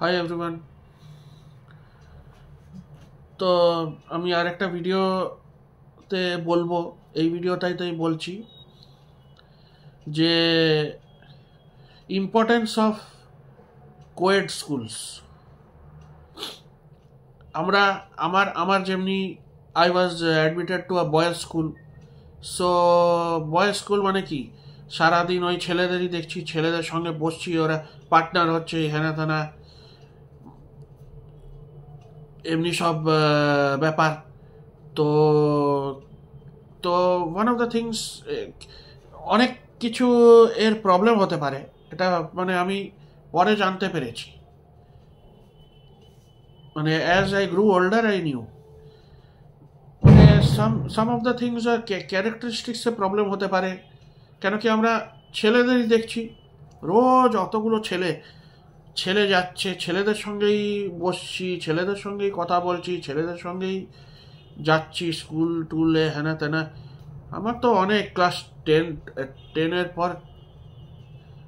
Hi everyone. তো আমি আর একটা ভিডিওতে বলবো, এই ভিডিওটাইতেই বলছি যে ইম্পর্টেন্স অফ কোয়েড স্কুলস। আমরা আমার আমার যেমনি I was admitted to a boys school. So boys school মানে কি, সারাদিন ওই ছেলেদেরই দেখছি, ছেলেদের সঙ্গে বসছি, ওরা পার্টনার হচ্ছে, হেনা তেনা এমনি সব ব্যাপার। তো তো ওয়ান অফ দ্য থিংস, অনেক কিছু এর প্রবলেম হতে পারে, এটা মানে আমি পরে জানতে পেরেছি। মানে as I grew older I knew, মানে সাম অফ দ্য থিংস আর ক্যারেক্টারিস্টিক্সে প্রবলেম হতে পারে। কেন কি আমরা ছেলেদেরই দেখছি, রোজ অতগুলো ছেলে ছেলে যাচ্ছে, ছেলেদের সঙ্গেই বসছি, ছেলেদের সঙ্গেই কথা বলছি, ছেলেদের সঙ্গেই যাচ্ছি স্কুল টুলে হেনা তেনা। আমার তো অনেক ক্লাস টেনের পর,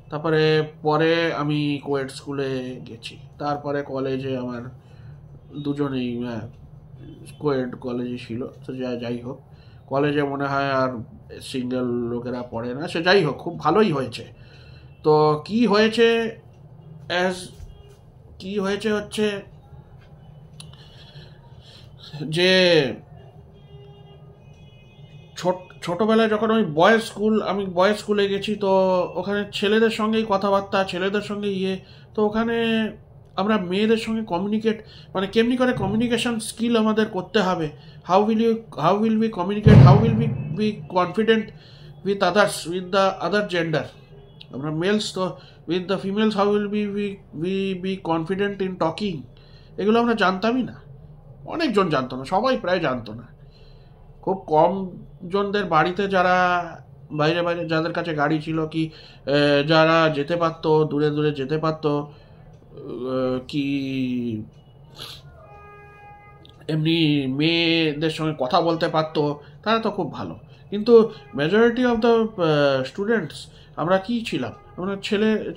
তারপরে পরে আমি কোয়েড স্কুলে গেছি, তারপরে কলেজে আমার দুজনেই কোয়েড কলেজে ছিল। তো যাই হোক, কলেজে মনে হয় আর সিঙ্গেল লোকেরা পড়ে না, সে যাই হোক, খুব ভালোই হয়েছে। তো কি হয়েছে, অ্যাজ কি হয়েছে হচ্ছে যে ছোটবেলায় যখন আমি বয়েজ স্কুলে গেছি, তো ওখানে ছেলেদের সঙ্গেই কথাবার্তা, ছেলেদের সঙ্গে তো ওখানে আমরা মেয়েদের সঙ্গে কমিউনিকেট, মানে কেমনি করে কমিউনিকেশন স্কিল আমাদের করতে হবে, how will be communicate, how will be confident with others, with the other gender. আমরা মেলস তো with the females how will be confident in talking, এগুলো আমরা জানতামই না। অনেকজন জানতো না, সবাই প্রায় জানতো না। খুব কম জনদের বাড়িতে, যারা বাইরে বাইরে যাদের কাছে গাড়ি ছিল, কি যারা যেতে পারতো, দূরে দূরে যেতে পারতো, কি এমনি মেয়েদের সঙ্গে কথা বলতে পারতো, তারা তো খুব ভালো। কিন্তু মেজরিটি অফ দ্য স্টুডেন্টস আমরা কি ছিলাম, আমরা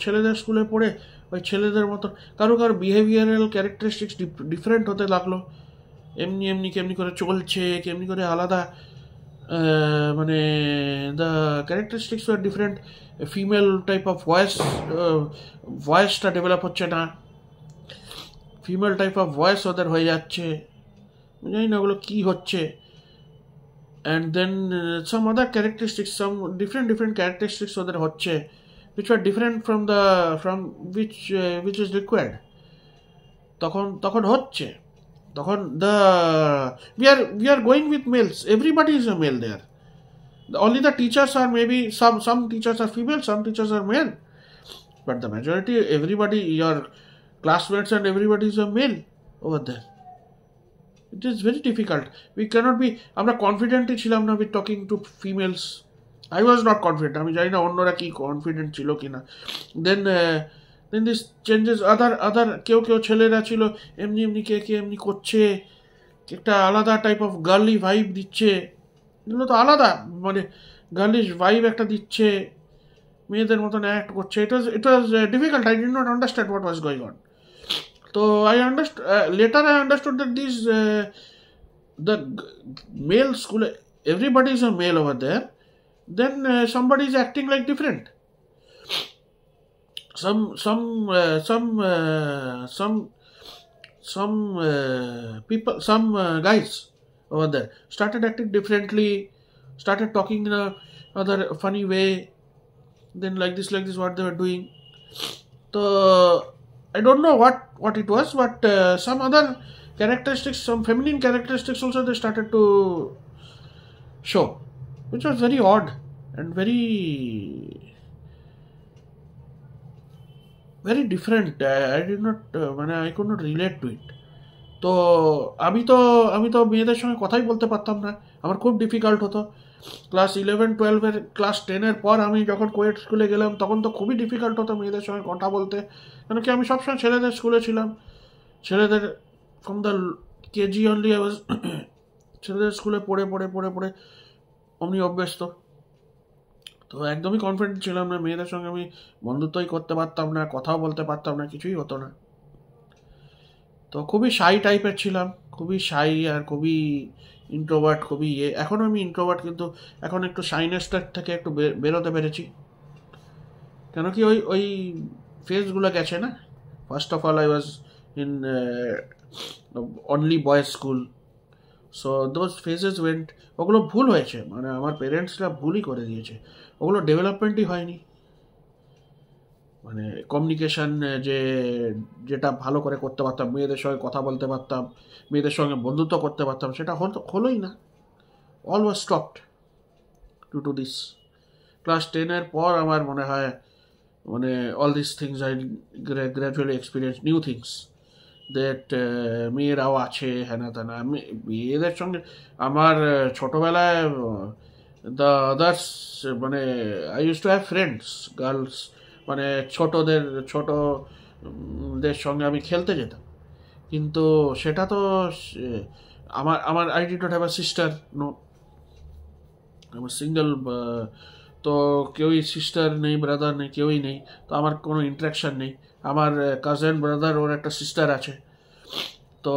ছেলেদের স্কুলে পড়ে ওই ছেলেদের মতো, কারো কারো বিহেভিয়ারাল ক্যারেক্টারিস্টিক্স ডিফারেন্ট হতে লাগলো। এমনি এমনি কেমনি করে চলছে, কেমনি করে আলাদা, মানে দ্য ক্যারেক্টারিস্টিক্স আর ডিফারেন্ট। ফিমেল টাইপ অফ ভয়েসটা ডেভেলপ হচ্ছে না, ফিমেল টাইপ অফ ভয়েস ওদের হয়ে যাচ্ছে, জানি না ওগুলো কী হচ্ছে। And then some other characteristics, some different characteristics ওদের হচ্ছে, which were different from which is required। তখন তখন হচ্ছে তখন the we are going with males, everybody is a male there. Only the teachers are, maybe some teachers are female, some teachers are male, but the majority, everybody, your classmates and everybody is a male over there. It is very difficult. We cannot be, আমরা কনফিডেন্টই ছিলাম না with talking to females. I was not confident, আমি জানি না অন্যরা কি confident ছিল কিনা। দেন দেন দিস চেঞ্জেস, আদার কেউ ছেলেরা ছিল এমনি এমনি, কে এমনি করছে, একটা আলাদা টাইপ অফ গার্লি ভাইব দিচ্ছে। এগুলো তো আলাদা, মানে গার্লিশ ভাইব একটা দিচ্ছে, মেয়েদের মতন অ্যাক্ট করছে। It was difficult, I did not understand what was going on. তো later I understood that the male school, everybody is a male over there. Then somebody is acting like different. Some people, some guys over there started acting differently, started talking in a other funny way, then like this what they were doing. So I don't know what it was, but some other characteristics, some feminine characteristics also they started to show, which was very odd and very different. I did not, I could not relate to it. তো আমি তো মেয়েদের সঙ্গে কথাই বলতে পারতাম না, আমার খুব ডিফিকাল্ট হতো। ক্লাস 11-12 ক্লাস 10 পর আমি যখন কোয়েড স্কুলে গেলাম, তখন তো খুবই ডিফিকাল্ট হতো মেয়েদের সঙ্গে কথা বলতে। কেন কি আমি সবসময় ছেলেদের স্কুলে ছিলাম, ছেলেদের from the KG only I was ছেলেদের স্কুলে পড়ে অমনি অভ্যস্ত। তো একদমই কনফিডেন্ট ছিলাম না, মেয়েদের সঙ্গে আমি বন্ধুত্বই করতে পারতাম না, কথাও বলতে পারতাম না, কিছুই হতো না। তো খুবই শাই টাইপের ছিলাম, খুবই শাই আর খুবই ইন্ট্রোভার্ট, খুবই এখনও আমি ইন্ট্রোভার্ট, কিন্তু এখন একটু শাইনেসটার থেকে একটু বেরোতে পেরেছি। কেন কি ওই ওই ফেজগুলো গেছে না। First of all I was in only boys school, so those phases went. ওগুলো ভুল হয়েছে, মানে আমার পেরেন্টসরা ভুলই করে দিয়েছে, ওগুলো ডেভেলপমেন্টই হয়নি। মানে কমিউনিকেশান যেটা ভালো করে করতে পারতাম, মেয়েদের সঙ্গে কথা বলতে পারতাম, মেয়েদের সঙ্গে বন্ধুত্ব করতে পারতাম, সেটা হলোই না। All was stopped do to this. Class 10-এর পর আমার মনে হয় মানে all this things I gradually experience new things that মেয়েরাও আছে হ্যানা তেনা। মেয়েদের সঙ্গে আমার ছোটোবেলায় দ্য আদার্স, মানে I use to have friends girls, মানে ছোটদের সঙ্গে আমি খেলতে যেতাম, কিন্তু সেটা তো আমার I did not have a sister, no, আমার সিঙ্গেল। তো কেউই সিস্টার নেই, ব্রাদার নেই, কেউই নেই, তো আমার কোনো ইন্টারাকশান নেই। আমার কাজিন ব্রাদার, ওর একটা সিস্টার আছে, তো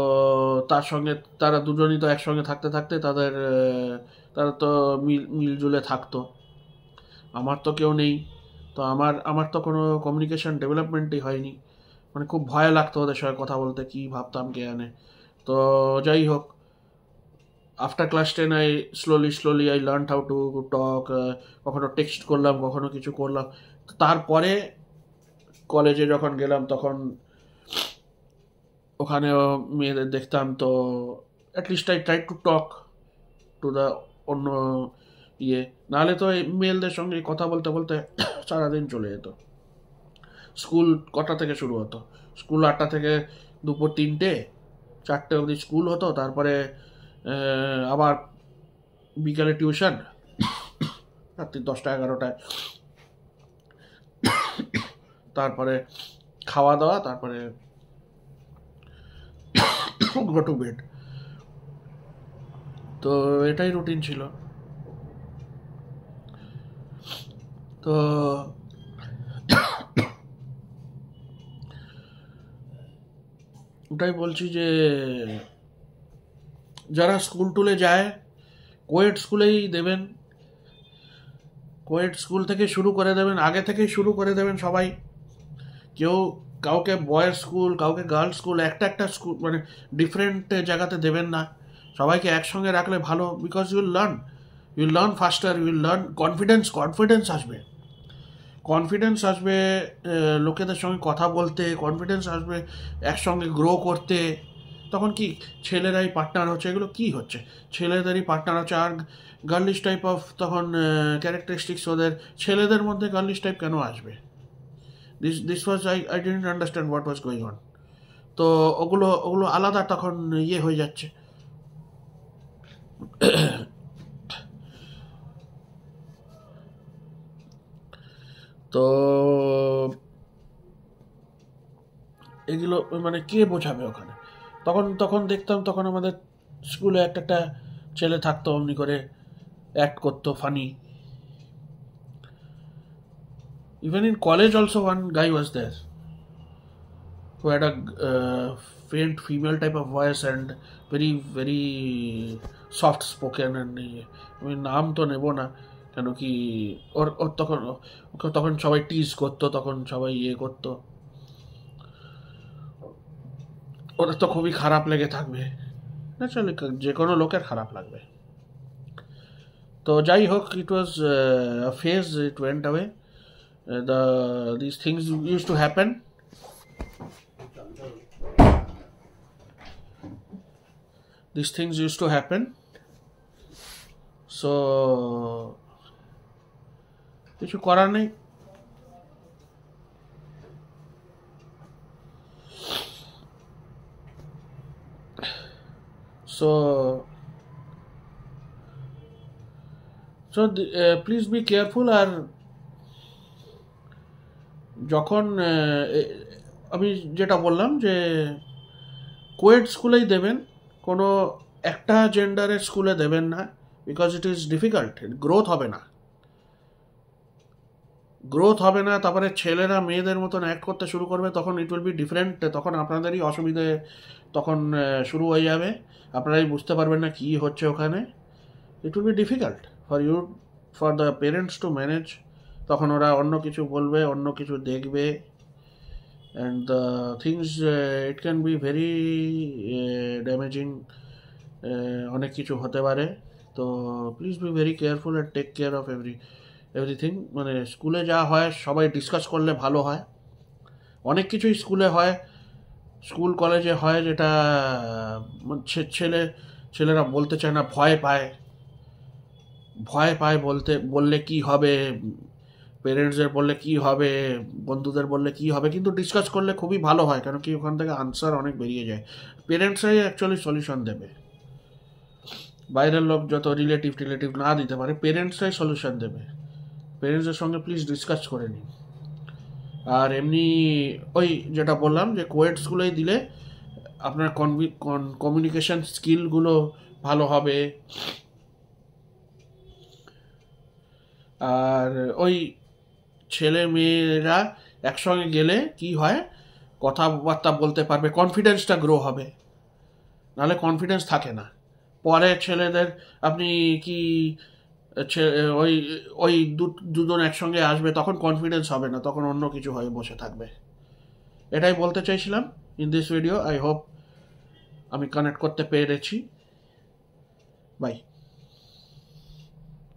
তার সঙ্গে তারা দুজনই তো একসঙ্গে থাকতে থাকতে তারা তো মিলজুলে থাকতো। আমার তো কেউ নেই, তো আমার তো কোনো কমিউনিকেশান ডেভেলপমেন্টই হয়নি। মানে খুব ভয় লাগতো ওদের সঙ্গে কথা বলতে, কী ভাবতাম কে জানে। তো যাই হোক, after class 10 I slowly I learn how to talk. কখনো টেক্সট করলাম, কখনো কিছু করলাম। তারপরে কলেজে যখন গেলাম তখন ওখানেও মেয়েদের দেখতাম, তো at least I try to talk to the অন্য নাহলে তো এই মেলদের সঙ্গে কথা বলতে বলতে সারাদিন চলে যেত। স্কুল কটা থেকে শুরু হতো? স্কুল 8টা থেকে দুপুর 3টে 4টে অবধি স্কুল হতো, তারপরে আবার বিকালে টিউশন, রাত্রি 10টা 11টায়, তারপরে খাওয়া দাওয়া, তারপরে গো টু বেড। তো এটাই রুটিন ছিল। তো ওটাই বলছি যে যারা স্কুল টুলে যায় কোয়েড স্কুলেই দেবেন, কোয়েড স্কুল থেকে শুরু করে দেবেন, আগে থেকেই শুরু করে দেবেন সবাই। কাউকে বয়েজ স্কুল, কাউকে গার্লস স্কুল, একটা স্কুল, মানে ডিফারেন্ট জায়গাতে দেবেন না, সবাইকে একসঙ্গে রাখলে ভালো। Because you'll learn faster, you'll learn confidence আসবে লোকেদের সঙ্গে কথা বলতে, কনফিডেন্স আসবে একসঙ্গে গ্রো করতে। তখন কি ছেলেরাই পার্টনার হচ্ছে, এগুলো কি হচ্ছে, ছেলেদেরই পার্টনার হচ্ছে। আর গার্লিশ টাইপ অফ তখন ক্যারেক্টারিস্টিক্স ওদের, ছেলেদের মধ্যে গার্লিশ টাইপ কেন আসবে? This was I didn't understand what was going on. তো ওগুলো আলাদা তখন হয়ে যাচ্ছে। তো এগুলো মানে কে বোঝাবে ওখানে? তখন দেখতাম, তখন আমাদের স্কুলে একটা ছেলে থাকতো, অমনি করে অ্যাক্ট করতো funny. Even in college also one guy was there who had a faint female type of voice and very soft spoken, and আমি নাম তো নেব না, কেন কি ওর তখন সবাই টিজ করতো, তখন সবাই করতো, ওদের তো খুবই খারাপ লেগে থাকবে, ন্যাচারালি যে কোনো লোকের খারাপ লাগবে। তো যাই হোক, it was phase, it went away. These things used to happen. These things used to happen. So কিছু করার নেই। So please be careful. আর যখন আমি যেটা বললাম যে কোয়েড স্কুলেই দেবেন, কোনো একটা জেন্ডারের স্কুলে দেবেন না, because it is difficult, growth হবে না। গ্রোথ হবে না, তারপরে ছেলেরা মেয়েদের মতন অ্যাক্ট করতে শুরু করবে, তখন ইট উইল বি ডিফারেন্ট, তখন আপনাদেরই অসুবিধে তখন শুরু হয়ে যাবে, আপনারাই বুঝতে পারবেন না কী হচ্ছে ওখানে। It will be difficult for you, for the parents to manage. তখন ওরা অন্য কিছু বলবে, অন্য কিছু দেখবে, and the things it can be very damaging, অনেক কিছু হতে পারে। তো please be very careful and take care of everything. মানে স্কুলে যা হয় সবাই ডিসকাস করলে ভালো হয়। অনেক কিছুই স্কুলে হয়, স্কুল কলেজে হয়, যেটা ছেলেরা বলতে চায় না, ভয় পায়, বললে কি হবে, পেরেন্টসদের বললে কি হবে, বন্ধুদের বললে কি হবে, কিন্তু ডিসকাস করলে খুবই ভালো হয়, কেন কি ওখান থেকে আনসার অনেক বেরিয়ে যায়। পেরেন্টসরাই অ্যাকচুয়ালি সলিউশন দেবে, বাইরের লোক যত রিলেটিভ না দিতে পারে, পেরেন্টসরাই সলিউশন দেবে। পেরেন্টসদের সঙ্গে প্লিজ ডিসকাস করে নিন। আর এমনি ওই যেটা বললাম যে কোয়েড স্কুলেই দিলে আপনার কমিউনিকেশন স্কিলগুলো ভালো হবে। আর ওই ছেলে মেয়েরা একসঙ্গে গেলে কি হয়, কথাবার্তা বলতে পারবে, কনফিডেন্সটা গ্রো হবে, নাহলে কনফিডেন্স থাকে না। পরে ছেলেদের আপনি কি ওই ওই দুজন একসঙ্গে আসবে, তখন কনফিডেন্স হবে না, তখন অন্য কিছু হয়ে বসে থাকবে। এটাই বলতে চাইছিলাম in this video. I hope আমি কানেক্ট করতে পেরেছি। বাই।